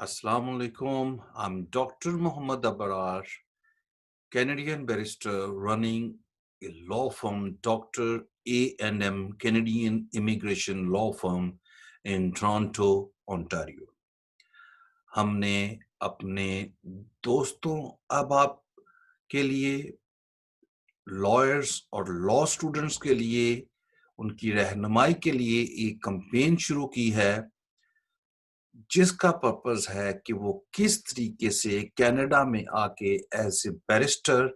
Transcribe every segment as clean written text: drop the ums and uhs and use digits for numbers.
Assalamu alaikum. I'm Dr. Muhammad Abrar, Canadian barrister running a law firm, Dr. A&M Canadian Immigration Law Firm in Toronto, Ontario. हमने अपने दोस्तों अहबाब के लिए, lawyers और law students के लिए, उनकी रहनुमाई के लिए एक कैंपेन शुरू की है जिसका पर्पस है कि वो किस तरीके से कनाडा में आके एज ए बैरिस्टर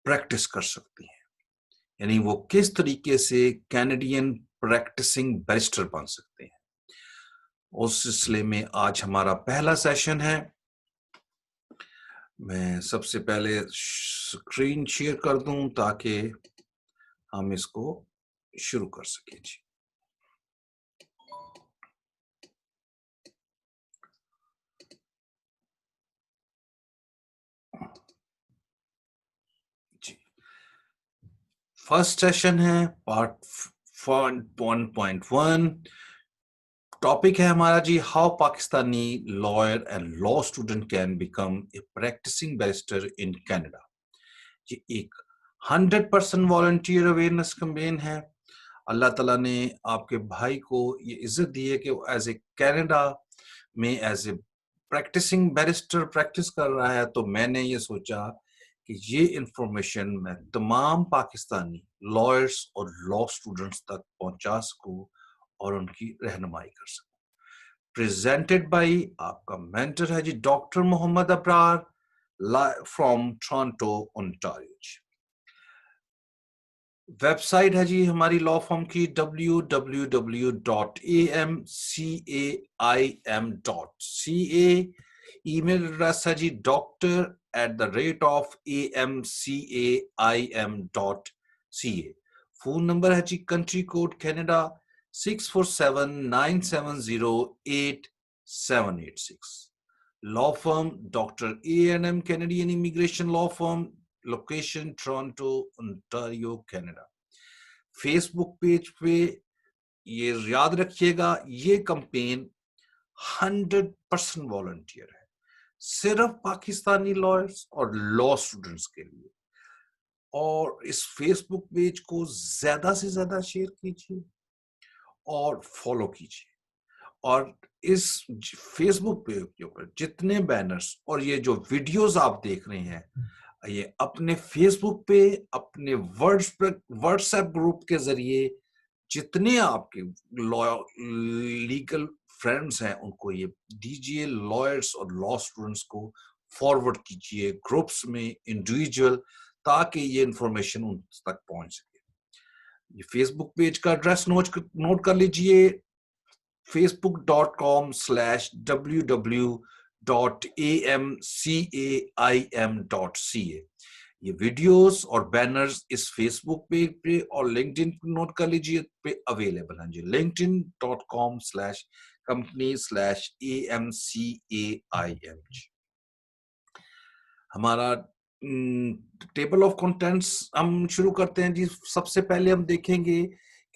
प्रैक्टिस कर सकती हैं, यानी वो किस तरीके से कैनेडियन प्रैक्टिसिंग बैरिस्टर बन सकते हैं। उस सिलसिले में आज हमारा पहला सेशन है। मैं सबसे पहले स्क्रीन शेयर कर दूं ताकि हम इसको शुरू कर सकें। जी, फर्स्ट सेशन है पार्ट 1.1। टॉपिक है हमारा जी, how Pakistani lawyer and law student can become a practising barrister in Canada. ये एक 100% वॉलंटियर अवेयरनेस कैंपेन है। अल्लाह ताला ने आपके भाई को ये इज्जत दी है कि वो एज ए कनाडा में as a practising barrister practice कर रहा है, तो मैंने ये सोचा कि ये इंफॉर्मेशन मैं तमाम पाकिस्तानी लॉयर्स और लॉ स्टूडेंट्स तक पहुंचा सकूं और उनकी रहनुमाई कर सकूं। प्रेजेंटेड बाय आपका मेंटर है जी doctor Mohammad Abrar from Toronto Ontario. Website है जी हमारी लॉ फर्म की www.amcaim.ca। ईमेल एड्रेस है जी doctor@amcaim.ca। फोन नंबर है जी country code Canada 6479708786। Law firm doctor A&M Canadian immigration law firm, location Toronto Ontario Canada. Facebook page पे ये याद रखिएगा, ये कैंपेन 100% वॉलंटियर है, सिर्फ पाकिस्तानी लॉयर्स और लॉ स्टूडेंट्स के लिए। और इस फेसबुक पेज को ज्यादा से ज्यादा शेयर कीजिए और फॉलो कीजिए। और इस फेसबुक पे के ऊपर जितने बैनर्स और ये जो वीडियोस आप देख रहे हैं, ये अपने फेसबुक पे, अपने व्हाट्सएप ग्रुप के जरिए जितने आपके लीगल फ्रेंड्स हैं उनको ये दीजिए। लॉयर्स और लॉ स्टूडेंट्स को फॉरवर्ड कीजिए ग्रुप्स में, इंडिविजुअल, ताकि ये इंफॉर्मेशन उन तक पहुंच सके। ये फेसबुक पेज का एड्रेस नोट कर लीजिए, facebook.com/www.amcaim.ca। ये वीडियोस और बैनर्स इस फेसबुक पेज पे और लिंक्डइन पे नोट कर लीजिए पे अवेलेबल हैं जी। linkedin.com/company/amcaim। हमारा टेबल ऑफ कंटेंट्स हम शुरू करते हैं जी। सबसे पहले हम देखेंगे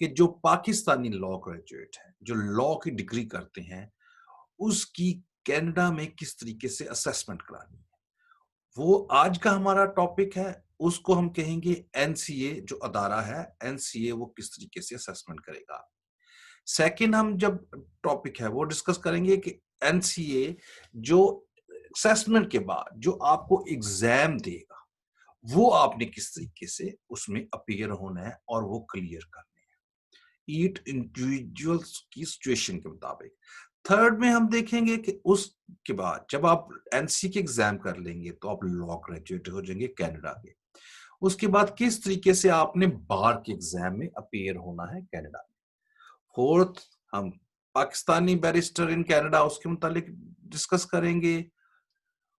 कि जो पाकिस्तानी लॉ ग्रेजुएट है, जो लॉ की डिग्री करते हैं, उसकी कनाडा में किस तरीके से असेसमेंट करानी है, वो आज का हमारा टॉपिक है। उसको हम कहेंगे एनसीए, जो अदारा है एनसीए, वो किस तरीके से असेसमेंट करेगा। सेकंड हम जब टॉपिक है वो डिस्कस करेंगे कि एनसीए जो असेसमेंट के बाद जो आपको एग्जाम देगा, वो आपने किस तरीके से उसमें अपीयर होना है और वो क्लियर करने हैं, ईट इंडिविजुअल्स की सिचुएशन के मुताबिक। थर्ड में हम देखेंगे कि उसके बाद जब आप एनसी के एग्जाम कर लेंगे तो आप लॉ ग्रेजुएट हो जाएंगे कनाडा के। उसके बाद किस तरीके से आपने बार के एग्जाम में अपीयर होना है कनाडा में। फोर्थ, हम पाकिस्तानी बैरिस्टर इन कनाडा, उसके मुतालिक डिस्कस करेंगे।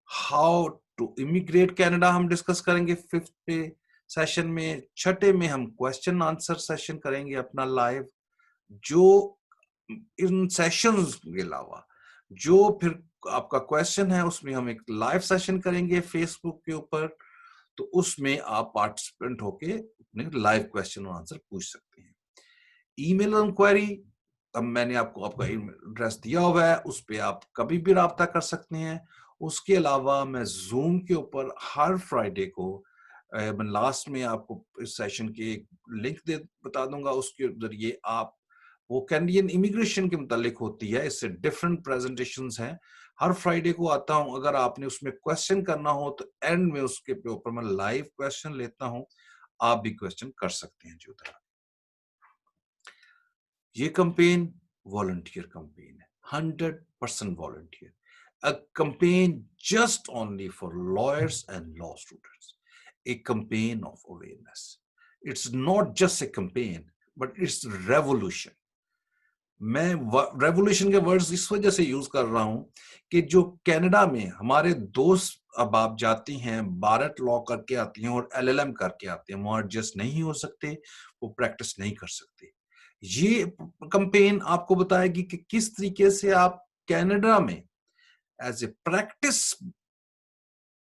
हाउ टू इमिग्रेट कनाडा हम डिस्कस करेंगे फिफ्थ पे सेशन में। छठे में हम क्वेश्चन आंसर सेशन करेंगे अपना लाइव, जो इन सेशंस के अलावा जो फिर आपका क्वेश्चन है उसमें हम एक लाइव सेशन करेंगे फेसबुक के ऊपर, तो उसमें आप पार्टिसिपेंट होके अपने लाइव क्वेश्चन और आंसर पूछ सकते हैं। ईमेल इंक्वायरी अब मैंने आपको आपका एड्रेस दिया हुआ है, उस पे आप कभी भी राब्ता कर सकते हैं। उसके अलावा मैं ज़ूम के ऊपर हर फ्राइडे को मैं लास्ट में आपको इस सेशन की एक लिंक दे बता दूँगा, उसके ज़रिए आप वो कैनेडियन इमिग्रेशन के मुतालिक होती है, इससे डिफरेंट प्रेज़ेंटेशंस हैं। हर फ्राइडे को आता हूँ, अगर आपने उसमें क्वेश्चन करना हो तो एंड में उसके ऊपर मैं लाइव क्वेश्चन लेता हूँ, आप भी क्वेश्चन कर सकते हैं जी उधर। ये कैंपेन वॉलंटियर कैंपेन है, 100% volunteer, a campaign just only for lawyers and law students, a campaign of awareness. It's not just a campaign, but it's revolution. मैं रेवोल्यूशन के वर्ड्स इस वजह से यूज कर रहा हूं कि जो कनाडा में हमारे दोस्त अब आप जाती हैं, भारत लॉ करके आती हैं और एलएलएम करके आते हैं, वो एडजस्ट नहीं हो सकते, वो प्रैक्टिस नहीं कर सकते। ये कैंपेन आपको बताएगी कि किस तरीके से आप कनाडा में एज ए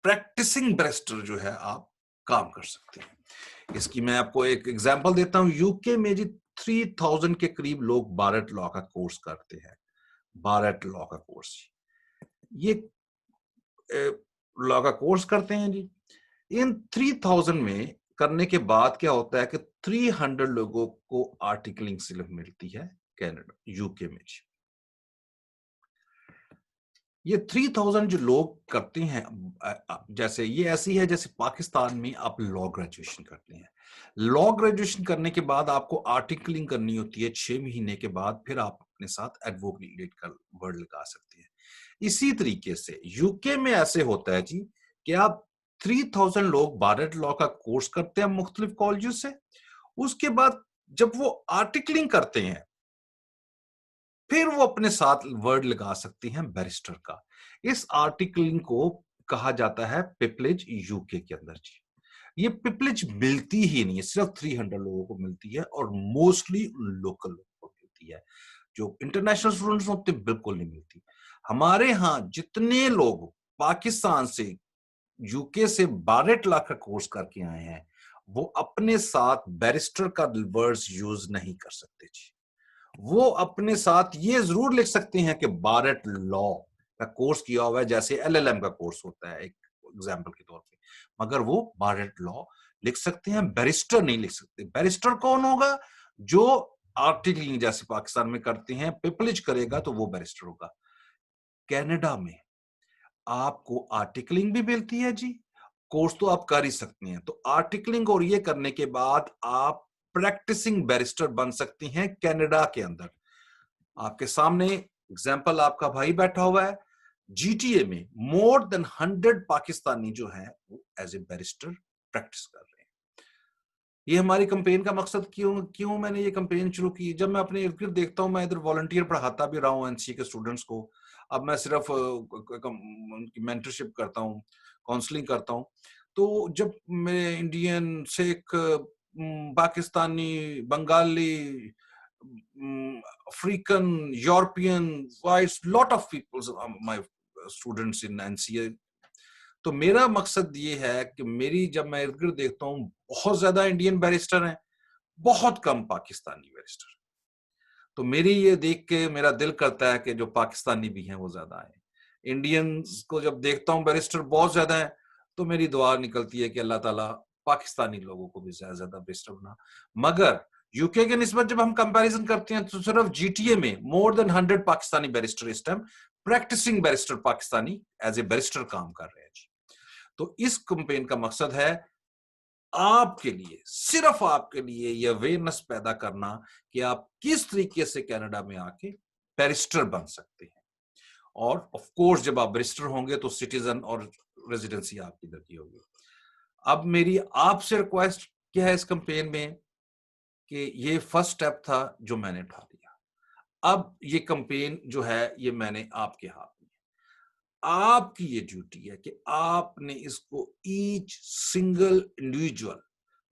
प्रैक्टिसिंग बैरिस्टर जो है आप काम कर सकते हैं। इसकी मैं आपको एक एग्जांपल देता हूं। यूके में जी 3000 के करीब लोग भारत लॉ का कोर्स करते हैं। भारत लॉ का कोर्स, ये लॉ का कोर्स करते हैं जी। इन 3000 में करने के बाद क्या होता है कि 300 लोगों को आर्टिकलिंग सिर्फ मिलती है कनाडा यूके में जी। ये 3000 जो लोग करते हैं, जैसे ये ऐसी है जैसे पाकिस्तान में आप लॉ ग्रेजुएशन करते हैं। लॉ ग्रेजुएशन करने के बाद आपको आर्टिकलिंग करनी होती है 6 महीने के बाद, फिर आप अपने साथ एडवोकेट का वर्ड लगा सकते हैं। इसी तरीके से यूके में ऐसे होता है जी कि आप 3000 लोग भारत लॉ का कोर्स करते हैं मुख्तलिफ कॉलेज से। उसके बाद जब वो आर्टिकलिंग करते हैं, फिर वो अपने साथ वर्ड लगा सकती हैं बैरिस्टर का। इस आर्टिकलिंग को कहा जाता है पिपलेज यूके के अंदर जी। ये पिपलेज मिलती ही नहीं है, सिर्फ 300 लोगों को मिलती है और मोस्टली लोकल लोगों को मिलती है। जो इंटरनेशनल स्टूडेंट्स होते हैं बिल्कुल नहीं मिलती। हमारे यहाँ जितने लोग पाकिस्तान से, यूके से भारत लॉ का कोर्स करके आए हैं, वो अपने साथ बैरिस्टर का वर्ड्स यूज नहीं कर सकते जी। वो अपने साथ ये जरूर लिख सकते हैं कि भारत लॉ का कोर्स किया हुआ है, जैसे एलएलएम का कोर्स होता है एक एग्जांपल के तौर पे, मगर वो भारत लॉ लिख सकते हैं, बैरिस्टर नहीं लिख सकते। बैरिस्टर कौन होगा? जो आर्टिकलिंग जैसे पाकिस्तान में करते हैं, पिपलिज करेगा तो वो बैरिस्टर होगा। कनाडा में आपको आर्टिकलिंग भी मिलती है जी, कोर्स तो आप कर ही सकते हैं। तो आर्टिकलिंग और ये करने के बाद आप प्रैक्टिसिंग बैरिस्टर बन सकती हैं कनाडा के अंदर। आपके सामने एग्जाम्पल आपका भाई बैठा हुआ है, जीटीए में मोर देन 100 पाकिस्तानी जो है वो एज ए बैरिस्टर प्रैक्टिस कर रहे हैं। ये हमारी कैंपेन का मकसद क्यों मैंने ये कैंपेन शुरू की, जब मैं अपने इर्द गिर्द देखता हूँ, मैं इधर वॉलंटियर पढ़ाता भी रहा हूँ एनसी के स्टूडेंट्स को। अब मैं सिर्फ उनकी मेंटरशिप करता हूँ, काउंसलिंग करता हूँ। तो जब मैं Indian, Sikh, Pakistani, Bengali, African, European, whites, lot of peoples my students in NCA. तो मेरा मकसद ये है कि मेरी जब मैं इर्द गिर्द देखता हूँ, बहुत ज्यादा इंडियन बैरिस्टर हैं, बहुत कम पाकिस्तानी बैरिस्टर। तो मेरी ये देख के मेरा दिल करता है कि जो पाकिस्तानी भी हैं वो ज्यादा हैं। इंडियंस को जब देखता हूँ बैरिस्टर बहुत ज्यादा है, तो मेरी दुआ निकलती है कि अल्लाह ताला पाकिस्तानी लोगों को भी ज्यादा बैरिस्टर बना। मगर यूके के निस्बत जब हम कंपैरिजन करते हैं तो सिर्फ जीटीए में मोर देन 100 पाकिस्तानी बैरिस्टर इस time practising barrister Pakistani as a barrister काम कर रहे हैं जी। तो इस कैंपेन का मकसद है आपके लिए, सिर्फ आपके लिए ये अवेयरनेस पैदा करना कि आप किस तरीके से कनाडा में आके बैरिस्टर बन सकते हैं। और ऑफ कोर्स जब आप बैरिस्टर होंगे तो सिटीजन और रेजिडेंसी आपकी इधर की होगी। अब मेरी आपसे रिक्वेस्ट क्या है इस कैंपेन में कि ये फर्स्ट स्टेप था जो मैंने उठा लिया। अब ये कैंपेन जो है ये मैंने आपके हाथ में, आपकी ये ड्यूटी है कि आपने इसको ईच सिंगल इंडिविजुअल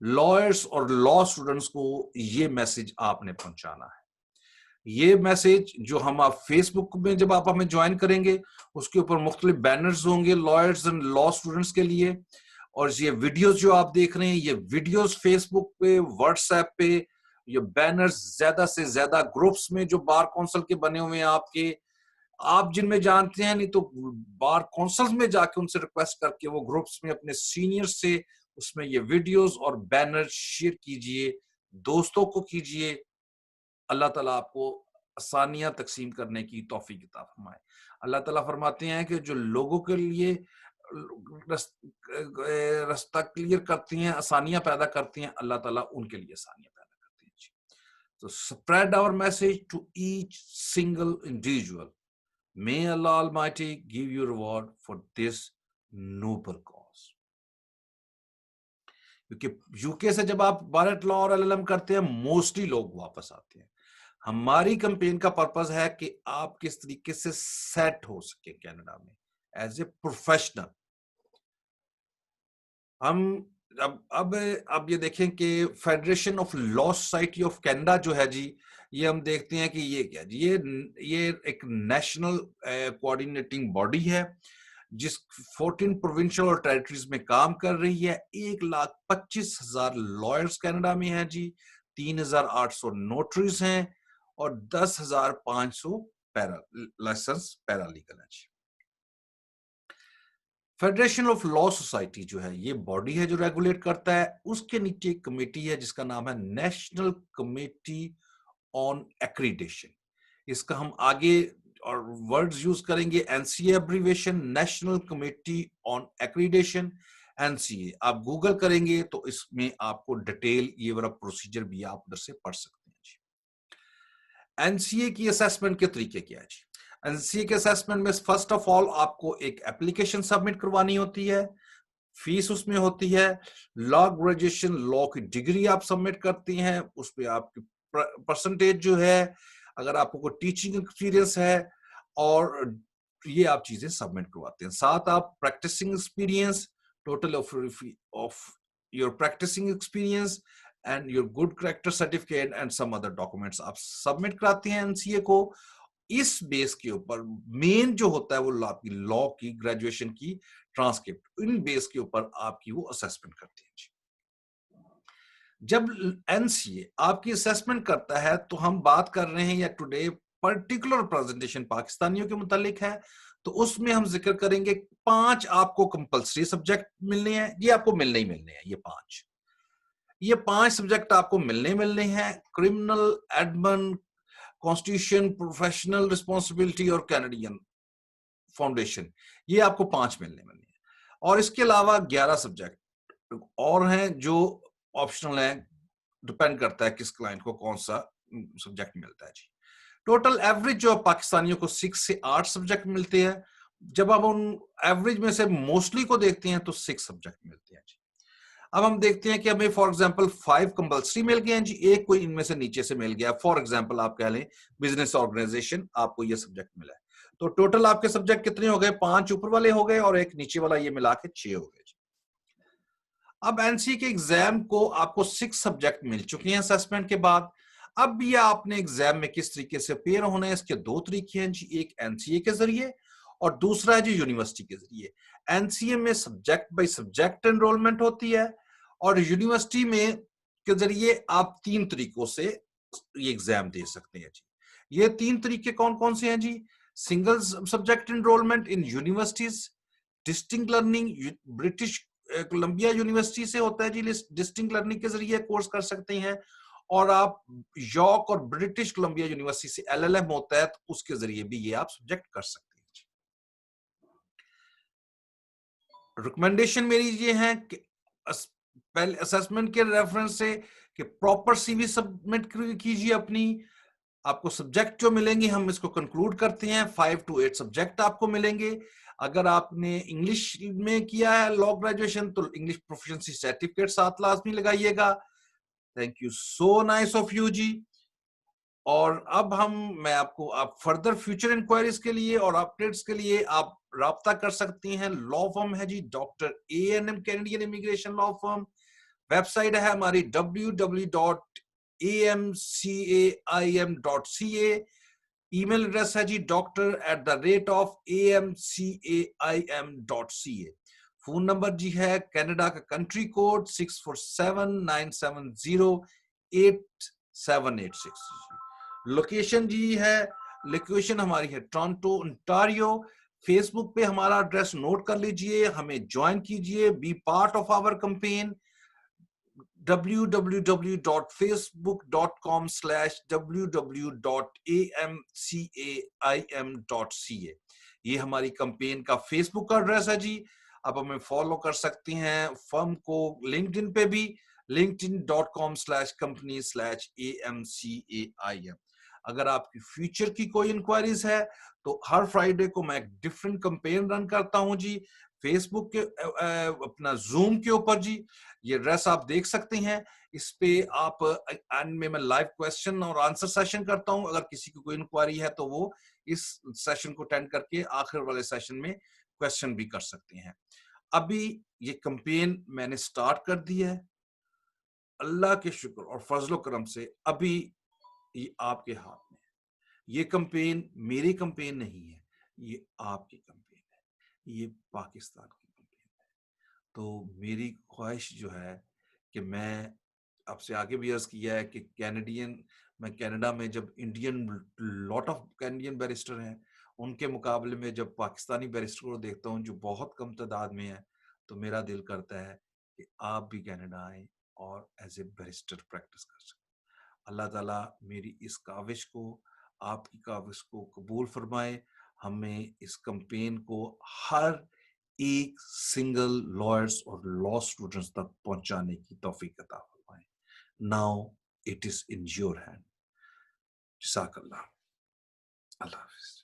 लॉयर्स और लॉ स्टूडेंट्स को ये मैसेज आपने पहुंचाना है। ये मैसेज जो हम आप फेसबुक में जब आप हमें ज्वाइन करेंगे, उसके ऊपर मुख्तलिफ बैनर्स होंगे लॉयर्स एंड लॉ स्टूडेंट्स के लिए। और ये वीडियोस जो आप देख रहे हैं, ये वीडियोस फेसबुक पे, व्हाट्सएप पे, ये बैनर्स ज्यादा से ज्यादा ग्रुप्स में जो बार कौंसिल के बने हुए हैं आपके, आप जिनमें जानते हैं, नहीं तो बार कौंसिल्स में जाके उनसे रिक्वेस्ट करके वो ग्रुप्स में अपने सीनियर से उसमें ये वीडियोस और बैनर शेयर कीजिए, दोस्तों को कीजिए। अल्लाह ताला आपको आसानियां तकसीम करने की तौफीक अता फरमाए। अल्लाह ताला फरमाते हैं कि जो लोगों के लिए रास्ता क्लियर करती हैं, आसानियां पैदा करती हैं, अल्लाह ताला उनके लिए आसानियां पैदा करते हैं जी। तो spread our message to each single individual. May Allah Almighty give you reward for this noble cause. क्योंकि यूके से जब आप भारत लॉ और एलएलएम करते हैं, मोस्टली लोग वापस आते हैं। हमारी कैंपेन का पर्पस है कि आप किस तरीके से सेट हो सके कनाडा में एज ए प्रोफेशनल। हम अब ये देखें कि federation of law society of Canada जो है जी, ये हम देखते हैं कि ये क्या जी, ये एक नेशनल कोऑर्डिनेटिंग बॉडी है जिस 14 प्रोविंशियल और टेरिटरीज में काम कर रही है। 1,25,000 लॉयर्स कनाडा में हैं जी, 3,800 नोटरीज हैं और 10,500 लाइसेंस पैरालीगल है जी। फेडरेशन ऑफ लॉ सोसाइटी जो है, ये बॉडी है जो रेगुलेट करता है। उसके नीचे एक कमेटी है जिसका नाम है नेशनल कमेटी ऑन एक्रीडेशन। इसका हम आगे और वर्ड्स यूज करेंगे, NCA abbreviation, national committee on accreditation, NCA. आप गूगल करेंगे तो इसमें आपको डिटेल ये वाला प्रोसीजर भी आप उधर से पढ़ सकते हैं जी। एनसीए की असेसमेंट के तरीके क्या है जी? एनसीए के असेसमेंट में फर्स्ट ऑफ ऑल आपको एक एप्लीकेशन सबमिट करवानी होती है, फीस उसमें होती है। लॉ ग्रेजुएशन, लॉ की डिग्री आप सबमिट करती हैं, उस पर आपकी परसेंटेज जो है, अगर आपको कोई टीचिंग एक्सपीरियंस है, और ये आप चीजें सबमिट करवाते हैं। साथ आप practising experience, total of your practising experience and your good character certificate and some other documents आप सबमिट कराती हैं एनसीए को। इस बेस के ऊपर मेन जो होता है वो आपकी लॉ की ग्रेजुएशन की ट्रांसक्रिप्ट, इन बेस के ऊपर आपकी वो असेसमेंट करती है जी। जब एनसीए आपकी असेसमेंट करता है तो हम बात कर रहे हैं या टुडे पर्टिकुलर प्रेजेंटेशन पाकिस्तानियों के मुतालिक है, तो उसमें हम जिक्र करेंगे 5 आपको कंपलसरी सब्जेक्ट मिलने हैं। ये आपको मिलने ही मिलने हैं, ये 5 सब्जेक्ट आपको मिलने हैं। Criminal, Edmund, constitution, professional responsibility और कैनेडियन फाउंडेशन, ये आपको 5 मिलने हैं। और इसके अलावा 11 सब्जेक्ट और हैं जो ऑप्शनल हैं, डिपेंड करता है किस क्लाइंट को कौन सा सब्जेक्ट मिलता है जी। टोटल एवरेज जो पाकिस्तानियों को 6 से 8 सब्जेक्ट मिलते हैं। जब आप उन एवरेज में से मोस्टली को देखते हैं तो 6 सब्जेक्ट मिलते हैं जी। अब हम देखते हैं कि हमें फॉर एग्जांपल 5 कंपलसरी मिल गए हैं जी, एक कोई इनमें से नीचे से मिल गया। फॉर एग्जांपल आप कह लें बिजनेस ऑर्गेनाइजेशन, आपको ये सब्जेक्ट मिला है, तो टोटल आपके सब्जेक्ट कितने हो गए? 5 ऊपर वाले हो गए और एक नीचे वाला, ये मिला के 6 हो गए जी। अब एनसीए के एग्जाम को आपको 6 सब्जेक्ट मिल चुके हैं असेसमेंट के बाद। अब ये आपने एग्जाम में किस तरीके से अपेयर होना है, इसके 2 तरीके हैं जी, एक एनसीए के जरिए और दूसरा है जी यूनिवर्सिटी के जरिए। एनसीए में सब्जेक्ट बाय सब्जेक्ट एनरोलमेंट होती है और यूनिवर्सिटी में के जरिए आप 3 तरीकों से ये एग्जाम दे सकते हैं जी। ये 3 तरीके कौन कौन से हैं जी? Single subject enrolment in universities, distinct learning, British Columbia university से होता है जी, डिस्टिंक्ट लर्निंग के जरिए कोर्स कर सकते हैं। और आप यॉर्क और ब्रिटिश कोलंबिया यूनिवर्सिटी से एलएलएम होता है, तो उसके जरिए भी ये आप सब्जेक्ट कर सकते हैं जी। रिकमेंडेशन मेरी ये है कि पहले असेसमेंट के रेफरेंस से कि प्रॉपर सीवी सबमिट कीजिए अपनी। आपको सब्जेक्ट जो मिलेंगे, हम इसको कंक्लूड करते हैं, 5 to 8 सब्जेक्ट आपको मिलेंगे। अगर आपने इंग्लिश में किया है लॉ ग्रेजुएशन तो इंग्लिश प्रोफिशिएंसी सर्टिफिकेट साथ लाजमी लगाइएगा। Thank you so nice of you जी। और अब मैं आपको, आप फर्दर फ्यूचर इंक्वायरीज के लिए और अपडेट्स के लिए आप राब्ता कर सकती हैं। लॉ फर्म है जी doctor ANM, Canadian immigration law firm. Website है हमारी www.amcaim.ca। ईमेल एड्रेस है जी doctor@amcaim.ca। फोन नंबर जी है कनाडा का कंट्री कोड 64797088 786। लोकेशन जी है, लोकेशन हमारी है टोरंटो ओंटारियो। फेसबुक पे हमारा एड्रेस नोट कर लीजिए, हमें ज्वाइन कीजिए, be part of our campaign www.facebook.com/www.amcaim.ca। ये हमारी कैंपेन का फेसबुक का एड्रेस है जी। आप हमें फॉलो कर सकती हैं फर्म को लिंक्डइन पे भी, linkedin.com/company/amcaim। अगर आपकी फ्यूचर की कोई इंक्वायरीज है तो हर फ्राइडे को मैं एक डिफरेंट कैंपेन रन करता हूं जी, फेसबुक के अपना जूम के ऊपर जी। ये एड्रेस आप देख सकते हैं, इस पे आप एंड में मैं लाइव क्वेश्चन और आंसर सेशन करता हूं। अगर किसी की कोई इंक्वायरी है तो वो इस सेशन को अटेंड करके आखिर वाले सेशन में क्वेश्चन भी कर सकते हैं। अभी ये कैंपेन मैंने स्टार्ट कर दी है, अल्लाह के शुक्र और फजलो करम से अभी ये आपके हाथ में है। ये कैंपेन मेरी कैंपेन नहीं है, ये आपकी कैंपेन है, ये पाकिस्तान की कैंपेन है। तो मेरी ख्वाहिश जो है कि मैं आपसे आगे भी अर्ज किया है कि मैं कनाडा में जब लॉट ऑफ कैनेडियन बैरिस्टर हैं, उनके मुकाबले में जब पाकिस्तानी बैरिस्टर को देखता हूं जो बहुत कम तादाद में है, तो मेरा दिल करता है कि आप भी कनाडा आए और एज ए बैरिस्टर प्रैक्टिस कर सकें। अल्लाह ताला मेरी इस काविश को, आपकी काविश को कबूल फरमाए। हमें इस कैंपेन को हर एक सिंगल लॉयर्स और लॉ स्टूडेंट्स तक पहुंचाने की तौफीक अता फरमाए। Now it is in your hand. जज़ाकल्लाह। अल्लाह हाफिज।